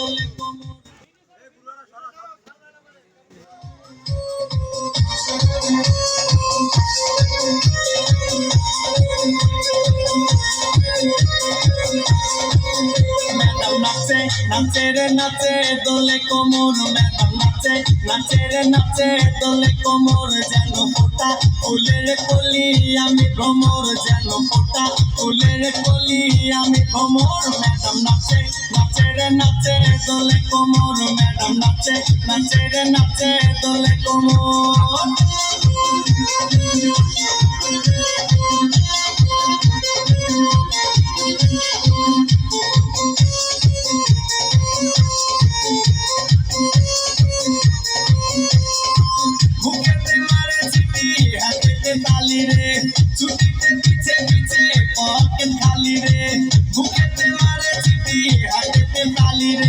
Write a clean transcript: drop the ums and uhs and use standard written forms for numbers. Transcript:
দোলে কোমর ম্যাডাম নাচে নাচে রে নাচে দোলে কোমর ম্যাডাম নাচে নাচে রে নাচে দোলে কোমর যেন ফোটা ফুলের কলি আমি ভ্রমর যেন ফোটা ফুলের কলি আমি ভ্রমর ম্যাডাম নাচে নাচে রে নাচে দোলে কোমর ম্যাডাম নাচে নাচে রে নাচে দোলে কোমর